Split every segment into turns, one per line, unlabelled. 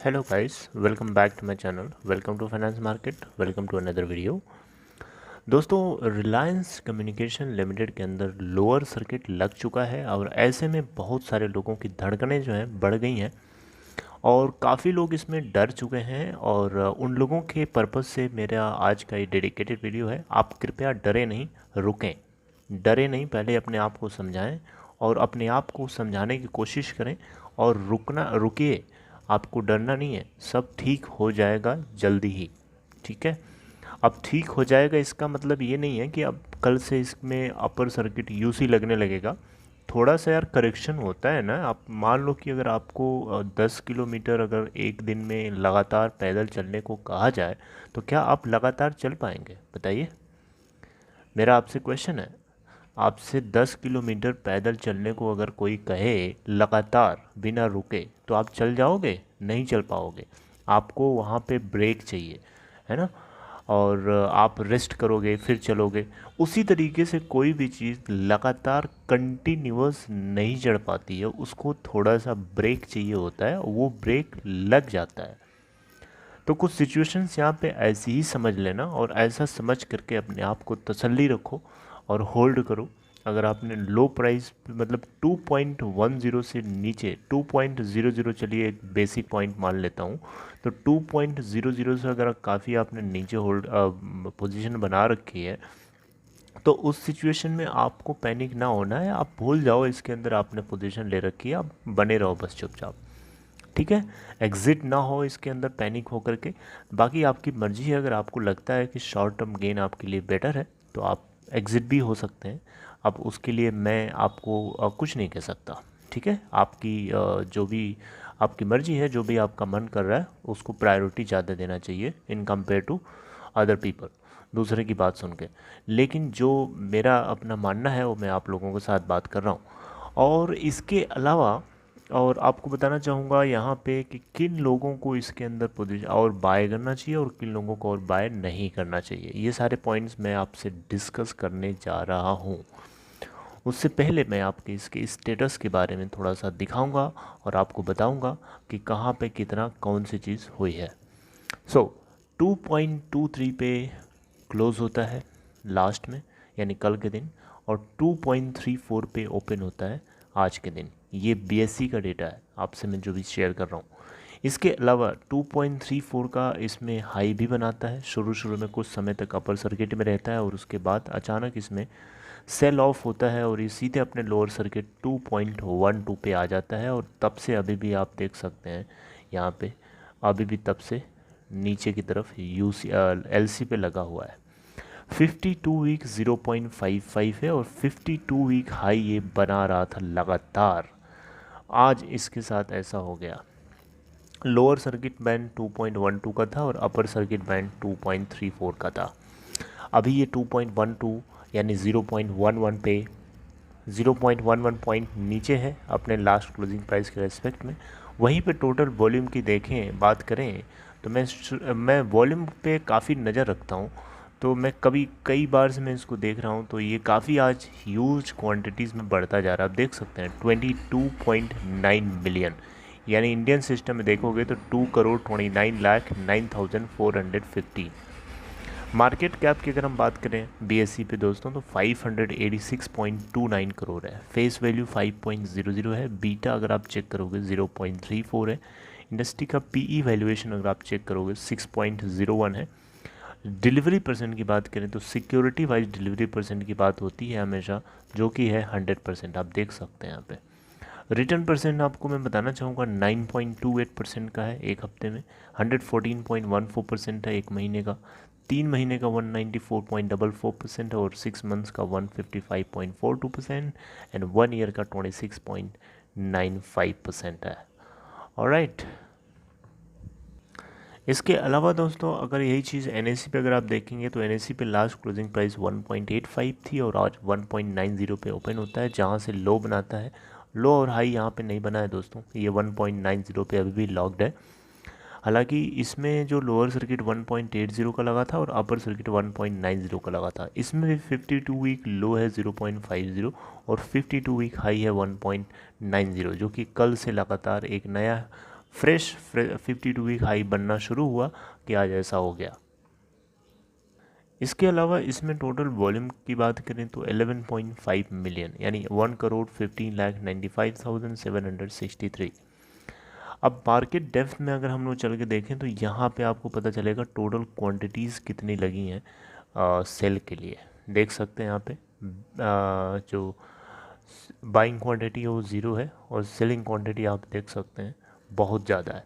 Hello guys, welcome back to my channel. Welcome to Finance Market. Welcome to another video. दोस्तों Reliance communication limited के अंदर lower circuit लग चुका है और ऐसे में बहुत सारे लोगों की धड़कनें जो हैं बढ़ गई हैं और काफ़ी लोग इसमें डर चुके हैं और उन लोगों के पर्पज़ से मेरा आज का ये डेडिकेटेड वीडियो है। आप कृपया डरे नहीं, रुकें। डरे नहीं, पहले अपने आप को समझाएं और अपने आप को समझाने की कोशिश करें और रुकिए। आपको डरना नहीं है, सब ठीक हो जाएगा जल्दी ही। ठीक है, अब ठीक हो जाएगा इसका मतलब ये नहीं है कि अब कल से इसमें अपर सर्किट यूसी लगने लगेगा। थोड़ा सा यार करेक्शन होता है ना। आप मान लो कि अगर आपको 10 किलोमीटर अगर एक दिन में लगातार पैदल चलने को कहा जाए तो क्या आप लगातार चल पाएंगे? बताइए, मेरा आपसे क्वेश्चन है। आपसे 10 किलोमीटर पैदल चलने को अगर कोई कहे लगातार बिना रुके तो आप चल जाओगे? नहीं चल पाओगे। आपको वहाँ पे ब्रेक चाहिए, है ना, और आप रेस्ट करोगे फिर चलोगे। उसी तरीके से कोई भी चीज़ लगातार कंटिन्यूअस नहीं चढ़ पाती है, उसको थोड़ा सा ब्रेक चाहिए होता है, वो ब्रेक लग जाता है। तो कुछ सिचुएशंस यहाँ पे ऐसी ही समझ लेना और ऐसा समझ करके अपने आप को तसल्ली रखो और होल्ड करो। अगर आपने लो प्राइस मतलब 2.10 से नीचे 2.00, चलिए एक बेसिक पॉइंट मान लेता हूँ, तो 2.00 से अगर काफ़ी आपने नीचे होल्ड पोजीशन बना रखी है तो उस सिचुएशन में आपको पैनिक ना होना है। आप भूल जाओ इसके अंदर आपने पोजीशन ले रखी है, आप बने रहो बस चुपचाप। ठीक है, एग्ज़िट ना हो इसके अंदर पैनिक होकर के। बाकी आपकी मर्ज़ी है, अगर आपको लगता है कि शॉर्ट टर्म गेन आपके लिए बेटर है तो आप एग्ज़िट भी हो सकते हैं। अब उसके लिए मैं आपको कुछ नहीं कह सकता। ठीक है, आपकी जो भी आपकी मर्ज़ी है, जो भी आपका मन कर रहा है उसको प्रायोरिटी ज़्यादा देना चाहिए in compare to other people, दूसरे की बात सुन के। लेकिन जो मेरा अपना मानना है वो मैं आप लोगों के साथ बात कर रहा हूँ। और इसके अलावा और आपको बताना चाहूँगा यहाँ पे कि किन लोगों को इसके अंदर पोजीशन और बाय करना चाहिए और किन लोगों को और बाय नहीं करना चाहिए, ये सारे पॉइंट्स मैं आपसे डिस्कस करने जा रहा हूँ। उससे पहले मैं आपके इसके स्टेटस के बारे में थोड़ा सा दिखाऊंगा और आपको बताऊंगा कि कहाँ पे कितना कौन सी चीज़ हुई है। सो 2.23 पे क्लोज़ होता है लास्ट में, यानी कल के दिन, और 2.34 पे ओपन होता है आज के दिन। ये बीएससी का डेटा है, आपसे मैं जो भी शेयर कर रहा हूँ। इसके अलावा 2.34 का इसमें हाई भी बनाता है। शुरू में कुछ समय तक अपर सर्किट में रहता है और उसके बाद अचानक इसमें सेल ऑफ होता है और ये सीधे अपने लोअर सर्किट 2.12 पे आ जाता है। और तब से अभी भी आप देख सकते हैं यहाँ पे अभी भी तब से नीचे की तरफ एलसी पे लगा हुआ है। 52 वीक 0.55 है और 52 वीक हाई ये बना रहा था लगातार। आज इसके साथ ऐसा हो गया, लोअर सर्किट बैंड 2.12 का था और अपर सर्किट बैंड 2.34 का था। अभी ये 2.12 यानी 0.11 पे 0.11 पॉइंट नीचे है अपने लास्ट क्लोजिंग प्राइस के रेस्पेक्ट में। वहीं पे टोटल वॉल्यूम की देखें बात करें तो मैं वॉल्यूम पे काफ़ी नज़र रखता हूँ। तो मैं कई बार से मैं इसको देख रहा हूँ, तो ये काफ़ी आज ह्यूज क्वांटिटीज़ में बढ़ता जा रहा है। आप देख सकते हैं 22.9 मिलियन, यानी इंडियन सिस्टम में देखोगे तो 2,29,09,415। मार्केट कैप की अगर हम बात करें बीएससी पे दोस्तों तो 586.29 करोड़ है। फेस वैल्यू 5.00 है। बीटा अगर आप चेक करोगे 0.34 है। इंडस्ट्री का पीई वैल्यूएशन अगर आप चेक करोगे 6.01 है। डिलीवरी परसेंट की बात करें तो सिक्योरिटी वाइज डिलीवरी परसेंट की बात होती है हमेशा, जो कि है 100%। आप देख सकते हैं यहाँ पे रिटर्न परसेंट आपको मैं बताना चाहूँगा 9.28% का है एक हफ्ते में, 114.14% है एक महीने का, 3 महीने का 194.44% है और 6 मंथ्स का 155.42% एंड 1 ईयर का 26.95% है। ऑलराइट, इसके अलावा दोस्तों अगर यही चीज़ एनएससी पे अगर आप देखेंगे तो एनएससी पे लास्ट क्लोजिंग प्राइस 1.85 थी और आज 1.90 पे ओपन होता है, जहाँ से लो बनाता है। लो और हाई यहाँ पे नहीं बना है दोस्तों, ये 1.90 पे अभी भी लॉक्ड है। हालांकि इसमें जो लोअर सर्किट 1.80 का लगा था और अपर सर्किट 1.90 का लगा था, इसमें भी 52 वीक लो है 0.50 और 52 वीक हाई है 1.90, जो कि कल से लगातार एक नया फ्रेश 52 वीक हाई बनना शुरू हुआ कि आज ऐसा हो गया। इसके अलावा इसमें टोटल वॉल्यूम की बात करें तो 11.5 मिलियन यानी 1,15,95,763। अब मार्केट डेप्थ में अगर हम लोग चल के देखें तो यहाँ पे आपको पता चलेगा टोटल क्वांटिटीज़ कितनी लगी हैं सेल के लिए। देख सकते हैं यहाँ पे जो बाइंग क्वांटिटी है वो ज़ीरो है और सेलिंग क्वांटिटी आप देख सकते हैं बहुत ज़्यादा है।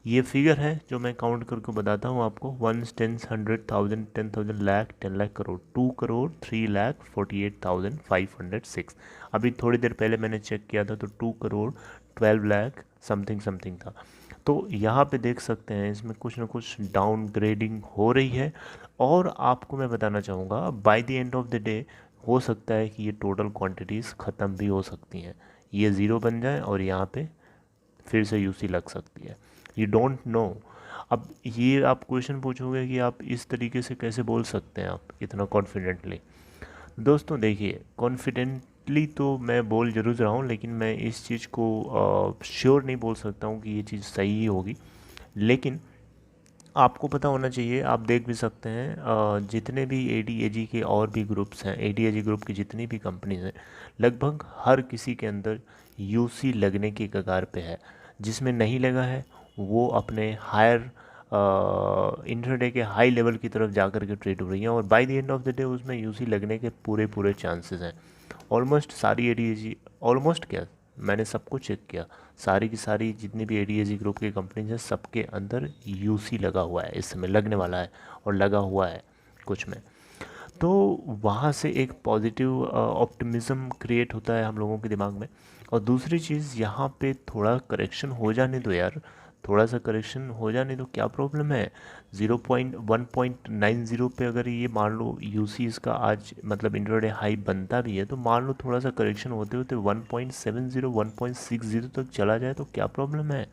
ये फिगर है जो मैं काउंट करके बताता हूँ आपको, 1, 10, 100,000, 10,000, लाख, 10 लाख, करोड़, 2 करोड़ 3,48,506। अभी थोड़ी देर पहले मैंने चेक किया था तो 2 करोड़ 12 लाख समथिंग समथिंग था। तो यहाँ पे देख सकते हैं इसमें कुछ ना कुछ डाउन ग्रेडिंग हो रही है। और आपको मैं बताना चाहूँगा by the end of the day हो सकता है कि ये टोटल क्वांटिटीज़ ख़त्म भी हो सकती हैं, ये ज़ीरो बन जाए और यहाँ पे फिर से यूसी लग सकती है। You don't know. अब ये आप क्वेश्चन पूछोगे कि आप इस तरीके से कैसे बोल सकते हैं आप इतना कॉन्फिडेंटली। दोस्तों देखिए, कॉन्फिडेंटली तो मैं बोल जरूर रहा हूँ लेकिन मैं इस चीज़ को श्योर नहीं बोल सकता हूँ कि ये चीज़ सही ही होगी। लेकिन आपको पता होना चाहिए, आप देख भी सकते हैं जितने भी एडीएजी के और भी ग्रुप्स हैं, एडीएजी ग्रुप की जितनी भी कंपनीज हैं लगभग हर किसी के अंदर यूसी लगने की कगार पे है। जिसमें नहीं लगा है वो अपने हायर इंटरडे के हाई लेवल की तरफ जा कर के ट्रेड हो रही हैं और by the end of the day उसमें यूसी लगने के पूरे पूरे चांसेस हैं। ऑलमोस्ट सारी एडीएजी, ऑलमोस्ट क्या, मैंने सबको चेक किया, सारी की सारी जितनी भी एडीएजी ग्रुप की कंपनीज हैं सबके अंदर यूसी लगा हुआ है, इस समय लगने वाला है और लगा हुआ है कुछ में। तो वहाँ से एक पॉजिटिव ऑप्टिमिज़म क्रिएट होता है हम लोगों के दिमाग में। और दूसरी चीज़, यहाँ पे थोड़ा करेक्शन हो जाने दो यार, थोड़ा सा करेक्शन हो जाने दो, क्या प्रॉब्लम है। 1.90 पे अगर ये मान लो यूसी इसका आज मतलब इंट्राडे हाई बनता भी है तो मान लो थोड़ा सा करेक्शन होते होते 1.70 1.60 तक चला जाए तो क्या प्रॉब्लम है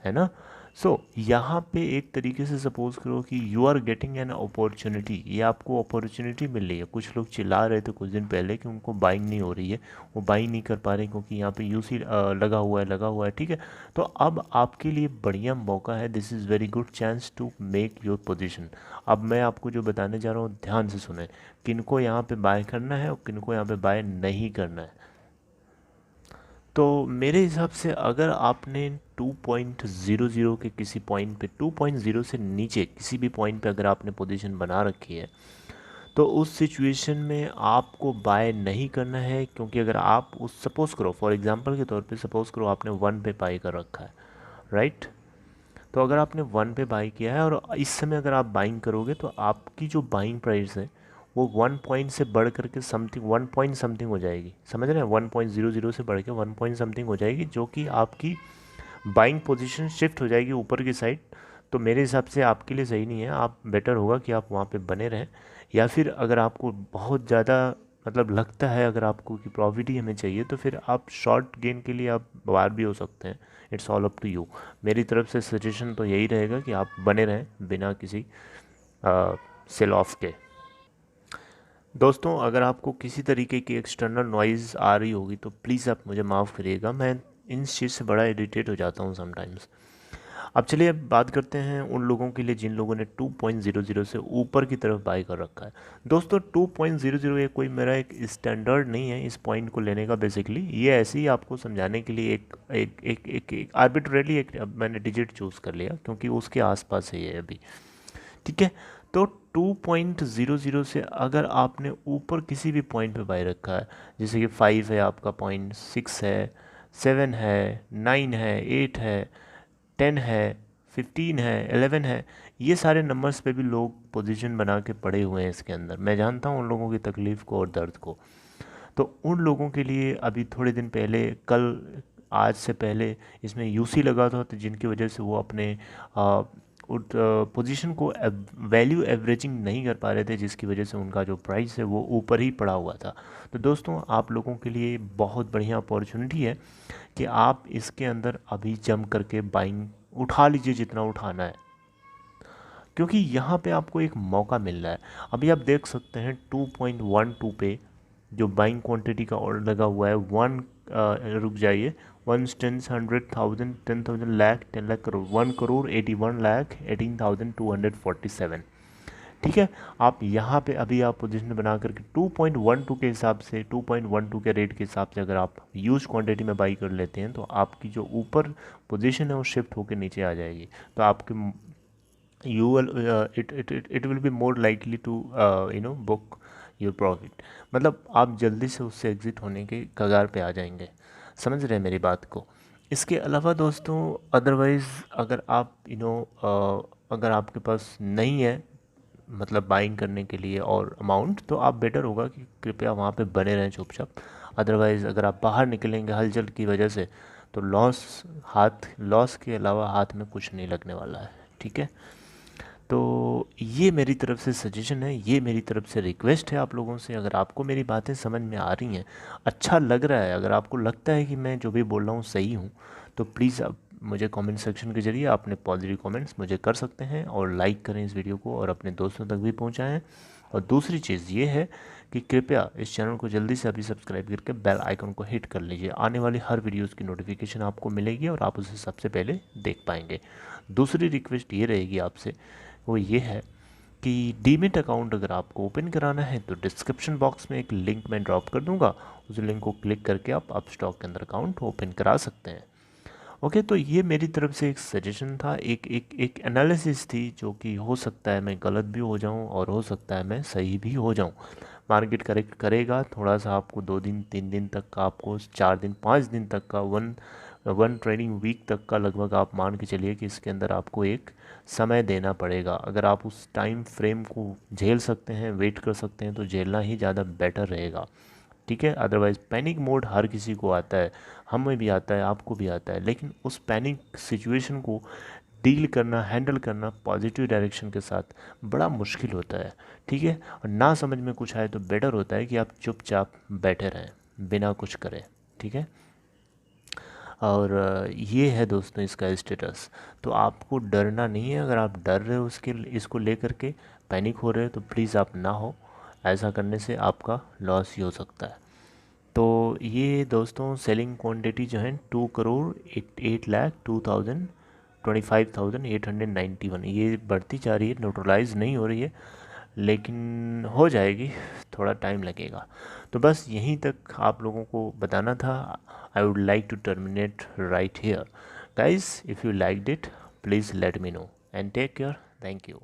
ना। सो यहाँ पे एक तरीके से सपोज करो कि you are getting an opportunity, ये आपको अपॉर्चुनिटी मिल रही है। कुछ लोग चिल्ला रहे थे कुछ दिन पहले कि उनको बाइंग नहीं हो रही है, वो बाइंग नहीं कर पा रहे क्योंकि यहाँ पे यूसी लगा हुआ है, ठीक है। तो अब आपके लिए बढ़िया मौका है, this is very good chance to make your position. अब मैं आपको जो बताने जा रहा हूँ ध्यान से सुने, किनको यहाँ पे बाय करना है और किनको यहाँ पे बाय नहीं करना है। तो मेरे हिसाब से अगर आपने 2.00 के किसी पॉइंट पे, 2.0 से नीचे किसी भी पॉइंट पे अगर आपने पोजीशन बना रखी है तो उस सिचुएशन में आपको बाय नहीं करना है। क्योंकि अगर आप उस सपोज़ करो फॉर एग्जांपल के तौर पे सपोज़ करो आपने 1 पे बाय कर रखा है, राइट। तो अगर आपने 1 पे बाई किया है और इस समय अगर आप बाइंग करोगे तो आपकी जो बाइंग प्राइस है वो 1 पॉइंट से बढ़ करके समथिंग 1 पॉइंट समथिंग हो जाएगी, समझ रहे हैं, 1.00 से बढ़ के 1 पॉइंट समथिंग हो जाएगी, जो कि आपकी बाइंग पोजीशन शिफ्ट हो जाएगी ऊपर की साइड। तो मेरे हिसाब से आपके लिए सही नहीं है, आप बेटर होगा कि आप वहाँ पे बने रहें। या फिर अगर आपको बहुत ज़्यादा मतलब लगता है अगर आपको कि प्रॉफिट ही हमें चाहिए तो फिर आप शॉर्ट गेन के लिए आप बाहर भी हो सकते हैं। It's all up to you. मेरी तरफ से सजेशन तो यही रहेगा कि आप बने रहें बिना किसी सेल ऑफ के। दोस्तों अगर आपको किसी तरीके की एक्सटर्नल नॉइज़ आ रही होगी तो प्लीज़ आप मुझे माफ़ करिएगा, मैं इन चीज़ से बड़ा इरिटेट हो जाता हूँ समटाइम्स। अब चलिए बात करते हैं उन लोगों के लिए जिन लोगों ने 2.00 से ऊपर की तरफ बाय कर रखा है। दोस्तों 2.00 ये कोई मेरा एक स्टैंडर्ड नहीं है इस पॉइंट को लेने का, बेसिकली ये ऐसे ही आपको समझाने के लिए एक आर्बिट्रेरली एक मैंने डिजिट चूज़ कर लिया क्योंकि उसके आसपास है ये अभी, ठीक है। तो 2.00 से अगर आपने ऊपर किसी भी पॉइंट पे बाय रखा है, जैसे कि 5 है आपका पॉइंट, 6 है, 7 है, 9 है, 8 है, 10 है, 15 है, 11 है, ये सारे नंबर्स पे भी लोग पोजीशन बना के पड़े हुए हैं इसके अंदर। मैं जानता हूँ उन लोगों की तकलीफ़ को और दर्द को। तो उन लोगों के लिए अभी थोड़े दिन पहले, कल आज से पहले इसमें यूसी लगा था तो जिनकी वजह से वो अपने पोजीशन को वैल्यू एवरेजिंग नहीं कर पा रहे थे, जिसकी वजह से उनका जो प्राइस है वो ऊपर ही पड़ा हुआ था। तो दोस्तों आप लोगों के लिए बहुत बढ़िया अपॉर्चुनिटी है कि आप इसके अंदर अभी जम करके बाइंग उठा लीजिए जितना उठाना है, क्योंकि यहाँ पे आपको एक मौका मिल रहा है। अभी आप देख सकते हैं 2.12 पे जो बाइंग क्वांटिटी का ऑर्डर लगा हुआ है, रुक जाइए, वंस, टेंस, 100,000, 10,000, लाख, 10 लाख, करोड़, 1 करोड़ 81,18,247। ठीक है, आप यहाँ पे अभी आप पोजीशन बना करके 2.12 के हिसाब से, 2.12 के रेट के हिसाब से अगर आप यूज क्वांटिटी में बाई कर लेते हैं तो आपकी जो ऊपर पोजीशन है वो शिफ्ट होकर नीचे आ जाएगी। तो आपके you will it will be more likely to book your profit। मतलब आप जल्दी से उससे एग्ज़िट होने के कगार पे आ जाएंगे। समझ रहे हैं मेरी बात को। इसके अलावा दोस्तों अदरवाइज़ अगर आप अगर आपके पास नहीं है मतलब बाइंग करने के लिए और अमाउंट, तो आप बेटर होगा कि कृपया वहाँ पे बने रहें चुपचाप। अदरवाइज़ अगर आप बाहर निकलेंगे हलचल की वजह से तो लॉस के अलावा हाथ में कुछ नहीं लगने वाला है। ठीक है, तो ये मेरी तरफ से सजेशन है, ये मेरी तरफ से रिक्वेस्ट है आप लोगों से। अगर आपको मेरी बातें समझ में आ रही हैं, अच्छा लग रहा है, अगर आपको लगता है कि मैं जो भी बोल रहा हूँ सही हूँ, तो प्लीज़ आप मुझे कमेंट सेक्शन के जरिए अपने पॉजिटिव कमेंट्स मुझे कर सकते हैं और लाइक करें इस वीडियो को और अपने दोस्तों तक भी पहुँचाएँ। और दूसरी चीज़ ये है कि कृपया इस चैनल को जल्दी से अभी सब्सक्राइब करके बेल आइकन को हिट कर लीजिए। आने वाली हर वीडियोस की नोटिफिकेशन आपको मिलेगी और आप उसे सबसे पहले देख पाएंगे। दूसरी रिक्वेस्ट ये रहेगी आपसे, वो ये है कि डीमेट अकाउंट अगर आपको ओपन कराना है तो डिस्क्रिप्शन बॉक्स में एक लिंक मैं ड्रॉप कर दूंगा, उस लिंक को क्लिक करके आप अपस्टॉक के अंदर अकाउंट ओपन करा सकते हैं। ओके, तो ये मेरी तरफ से एक सजेशन था, एक एनालिसिस थी, जो कि हो सकता है मैं गलत भी हो जाऊं और हो सकता है मैं सही भी हो जाऊं। मार्केट करेक्ट करेगा थोड़ा सा, आपको 2 दिन 3 दिन तक का, आपको 4 दिन 5 दिन तक का, वन ट्रेडिंग वीक तक का लगभग आप मान के चलिए कि इसके अंदर आपको एक समय देना पड़ेगा। अगर आप उस टाइम फ्रेम को झेल सकते हैं, वेट कर सकते हैं, तो झेलना ही ज़्यादा बेटर रहेगा। ठीक है, अदरवाइज़ पैनिक मोड हर किसी को आता है, हमें भी आता है, आपको भी आता है, लेकिन उस पैनिक सिचुएशन को डील करना, हैंडल करना पॉजिटिव डायरेक्शन के साथ बड़ा मुश्किल होता है। ठीक है, और ना समझ में कुछ आए तो बेटर होता है कि आप चुपचाप बैठे रहें बिना कुछ करें। ठीक है, और ये है दोस्तों इसका स्टेटस। तो आपको डरना नहीं है, अगर आप डर रहे हो इसको लेकर के पैनिक हो रहे हो तो प्लीज़ आप ना हो, ऐसा करने से आपका लॉस ही हो सकता है। तो ये दोस्तों सेलिंग क्वांटिटी जो है 2,08,02,25,891 ये बढ़ती जा रही है, न्यूट्रलाइज नहीं हो रही है, लेकिन हो जाएगी, थोड़ा टाइम लगेगा। तो बस यहीं तक आप लोगों को बताना था। I would like to terminate right here guys. If you liked it please let me know and take care. Thank you.